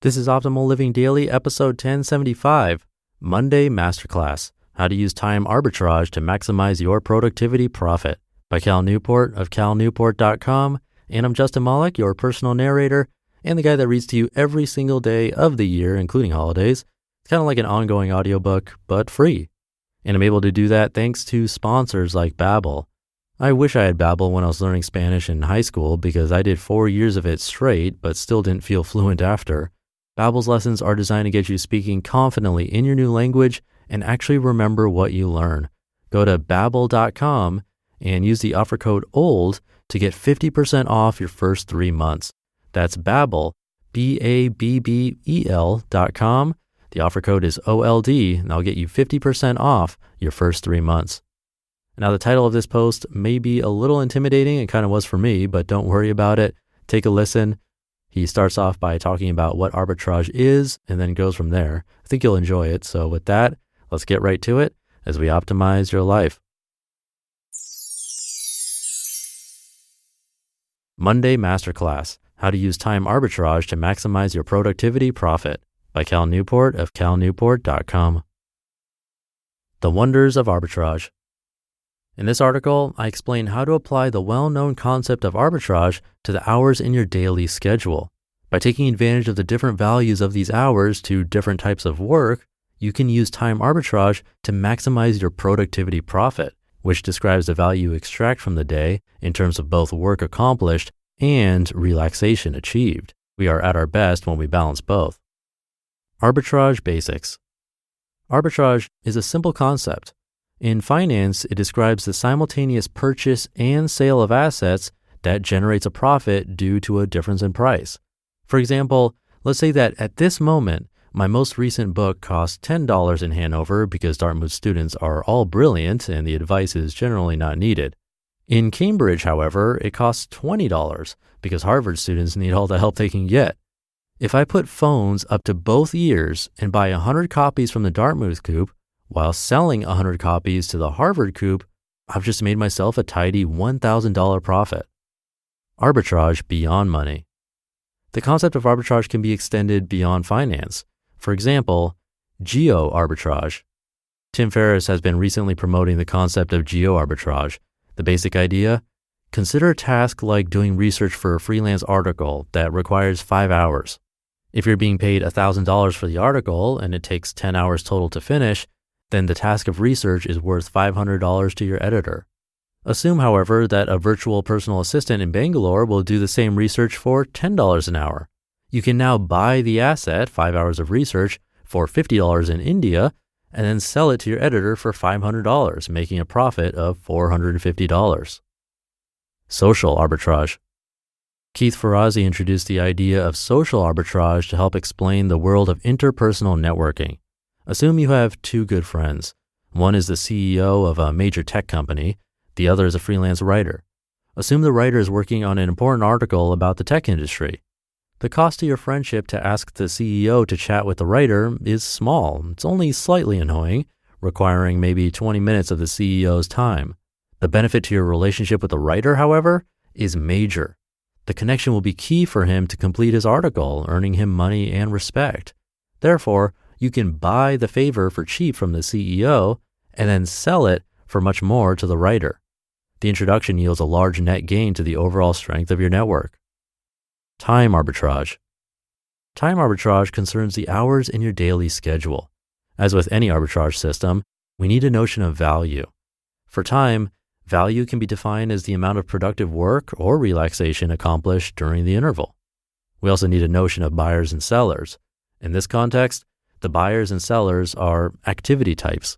This is Optimal Living Daily, episode 1075, Monday Masterclass, How to Use Time Arbitrage to Maximize Your Productivity Profit by Cal Newport of calnewport.com. And I'm Justin Malik, your personal narrator and the guy that reads to you every single day of the year, including holidays. It's kind of like an ongoing audiobook, but free. And I'm able to do that thanks to sponsors like Babbel. I wish I had Babbel when I was learning Spanish in high school because I did 4 years of it straight, but still didn't feel fluent after. Babbel's lessons are designed to get you speaking confidently in your new language and actually remember what you learn. Go to Babbel.com and use the offer code OLD to get 50% off your first 3 months. That's Babbel, Babbel.com. The offer code is OLD, and I'll get you 50% off your first 3 months. Now, the title of this post may be a little intimidating. It kind of was for me, but don't worry about it. Take a listen. He starts off by talking about what arbitrage is and then goes from there. I think you'll enjoy it. So with that, let's get right to it as we optimize your life. Monday Masterclass, How to Use Time Arbitrage to Maximize Your Productivity Profit by Cal Newport of calnewport.com. The Wonders of Arbitrage. In this article, I explain how to apply the well-known concept of arbitrage to the hours in your daily schedule. By taking advantage of the different values of these hours to different types of work, you can use time arbitrage to maximize your productivity profit, which describes the value you extract from the day in terms of both work accomplished and relaxation achieved. We are at our best when we balance both. Arbitrage basics. Arbitrage is a simple concept. In finance, it describes the simultaneous purchase and sale of assets that generates a profit due to a difference in price. For example, let's say that at this moment, my most recent book costs $10 in Hanover because Dartmouth students are all brilliant and the advice is generally not needed. In Cambridge, however, it costs $20 because Harvard students need all the help they can get. If I put phones up to both years and buy 100 copies from the Dartmouth coop, while selling 100 copies to the Harvard coop, I've just made myself a tidy $1,000 profit. Arbitrage beyond money. The concept of arbitrage can be extended beyond finance. For example, geo-arbitrage. Tim Ferriss has been recently promoting the concept of geo-arbitrage. The basic idea? Consider a task like doing research for a freelance article that requires 5 hours. If you're being paid $1,000 for the article and it takes 10 hours total to finish, then the task of research is worth $500 to your editor. Assume, however, that a virtual personal assistant in Bangalore will do the same research for $10 an hour. You can now buy the asset, 5 hours of research, for $50 in India, and then sell it to your editor for $500, making a profit of $450. Social arbitrage. Keith Ferrazzi introduced the idea of social arbitrage to help explain the world of interpersonal networking. Assume you have 2 good friends. One is the CEO of a major tech company. The other is a freelance writer. Assume the writer is working on an important article about the tech industry. The cost to your friendship to ask the CEO to chat with the writer is small. It's only slightly annoying, requiring maybe 20 minutes of the CEO's time. The benefit to your relationship with the writer, however, is major. The connection will be key for him to complete his article, earning him money and respect. Therefore, you can buy the favor for cheap from the CEO and then sell it for much more to the writer. The introduction yields a large net gain to the overall strength of your network. Time arbitrage. Time arbitrage concerns the hours in your daily schedule. As with any arbitrage system, we need a notion of value. For time, value can be defined as the amount of productive work or relaxation accomplished during the interval. We also need a notion of buyers and sellers. In this context, the buyers and sellers are activity types.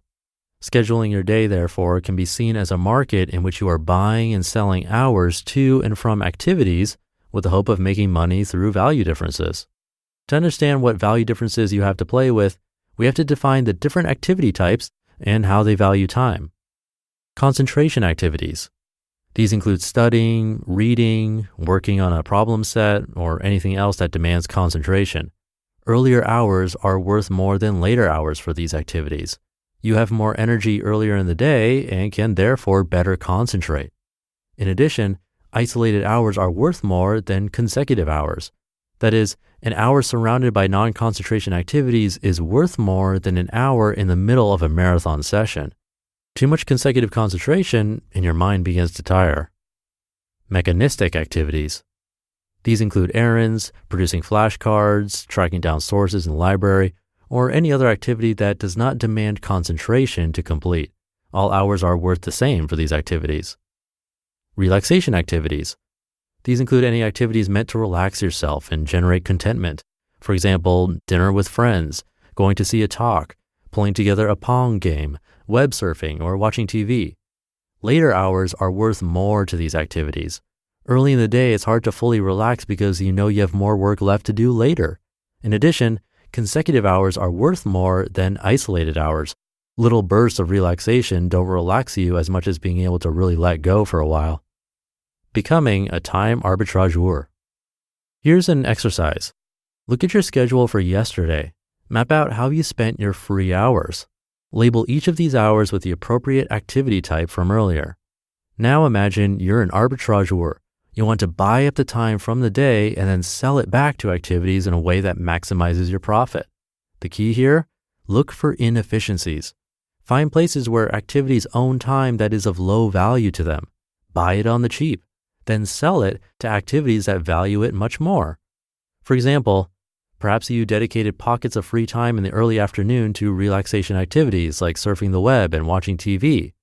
Scheduling your day, therefore, can be seen as a market in which you are buying and selling hours to and from activities with the hope of making money through value differences. To understand what value differences you have to play with, we have to define the different activity types and how they value time. Concentration activities. These include studying, reading, working on a problem set, or anything else that demands concentration. Earlier hours are worth more than later hours for these activities. You have more energy earlier in the day and can therefore better concentrate. In addition, isolated hours are worth more than consecutive hours. That is, an hour surrounded by non-concentration activities is worth more than an hour in the middle of a marathon session. Too much consecutive concentration and your mind begins to tire. Mechanistic activities. These include errands, producing flashcards, tracking down sources in the library, or any other activity that does not demand concentration to complete. All hours are worth the same for these activities. Relaxation activities. These include any activities meant to relax yourself and generate contentment. For example, dinner with friends, going to see a talk, pulling together a Pong game, web surfing, or watching TV. Later hours are worth more to these activities. Early in the day, it's hard to fully relax because you know you have more work left to do later. In addition, consecutive hours are worth more than isolated hours. Little bursts of relaxation don't relax you as much as being able to really let go for a while. Becoming a time arbitrageur. Here's an exercise. Look at your schedule for yesterday. Map out how you spent your free hours. Label each of these hours with the appropriate activity type from earlier. Now imagine you're an arbitrageur. You want to buy up the time from the day and then sell it back to activities in a way that maximizes your profit. The key here? Look for inefficiencies. Find places where activities own time that is of low value to them. Buy it on the cheap. Then sell it to activities that value it much more. For example, perhaps you dedicated pockets of free time in the early afternoon to relaxation activities like surfing the web and watching TV.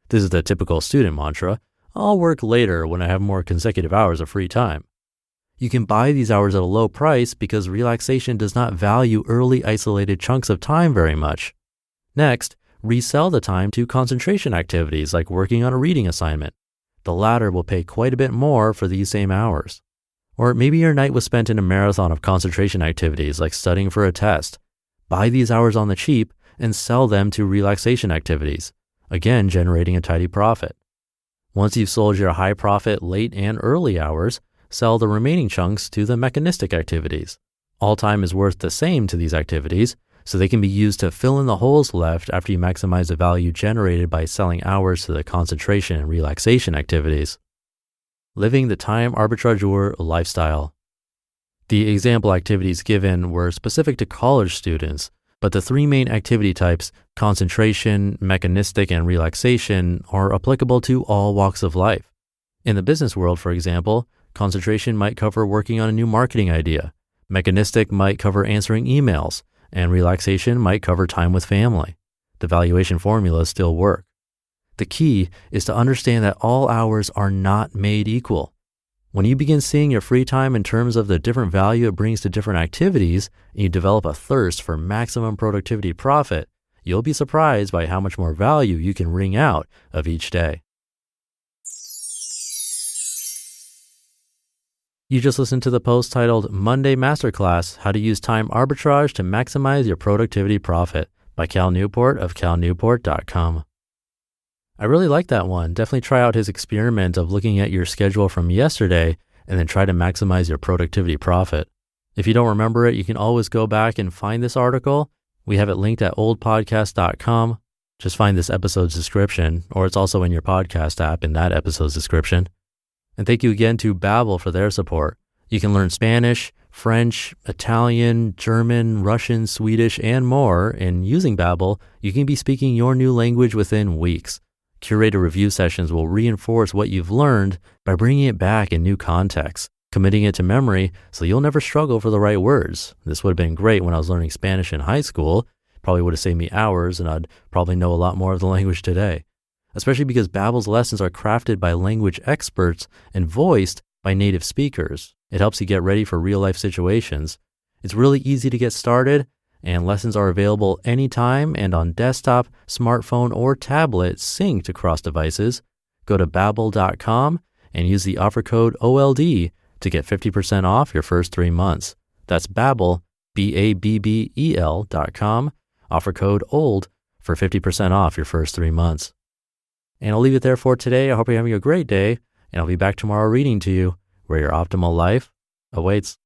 This is the typical student mantra. I'll work later when I have more consecutive hours of free time. You can buy these hours at a low price because relaxation does not value early isolated chunks of time very much. Next, resell the time to concentration activities like working on a reading assignment. The latter will pay quite a bit more for these same hours. Or maybe your night was spent in a marathon of concentration activities like studying for a test. Buy these hours on the cheap and sell them to relaxation activities, again generating a tidy profit. Once you've sold your high profit late and early hours, sell the remaining chunks to the mechanistic activities. All time is worth the same to these activities, so they can be used to fill in the holes left after you maximize the value generated by selling hours to the concentration and relaxation activities. Living the time arbitrageur lifestyle. The example activities given were specific to college students, but the three main activity types, concentration, mechanistic, and relaxation, are applicable to all walks of life. In the business world, for example, concentration might cover working on a new marketing idea, mechanistic might cover answering emails, and relaxation might cover time with family. The valuation formulas still work. The key is to understand that all hours are not made equal. When you begin seeing your free time in terms of the different value it brings to different activities, and you develop a thirst for maximum productivity profit, you'll be surprised by how much more value you can wring out of each day. You just listened to the post titled Monday Masterclass, How to Use Time Arbitrage to Maximize Your Productivity Profit by Cal Newport of calnewport.com. I really like that one. Definitely try out his experiment of looking at your schedule from yesterday and then try to maximize your productivity profit. If you don't remember it, you can always go back and find this article. We have it linked at oldpodcast.com. Just find this episode's description, or it's also in your podcast app in that episode's description. And thank you again to Babbel for their support. You can learn Spanish, French, Italian, German, Russian, Swedish, and more. And using Babbel, you can be speaking your new language within weeks. Curated review sessions will reinforce what you've learned by bringing it back in new contexts, committing it to memory so you'll never struggle for the right words. This would have been great when I was learning Spanish in high school. Probably would have saved me hours, and I'd probably know a lot more of the language today. Especially because Babbel's lessons are crafted by language experts and voiced by native speakers. It helps you get ready for real-life situations. It's really easy to get started, and lessons are available anytime and on desktop, smartphone, or tablet synced across devices. Go to Babbel.com and use the offer code OLD to get 50% off your first 3 months. That's Babbel, Babbel.com, offer code OLD for 50% off your first 3 months. And I'll leave it there for today. I hope you're having a great day, and I'll be back tomorrow reading to you where your optimal life awaits.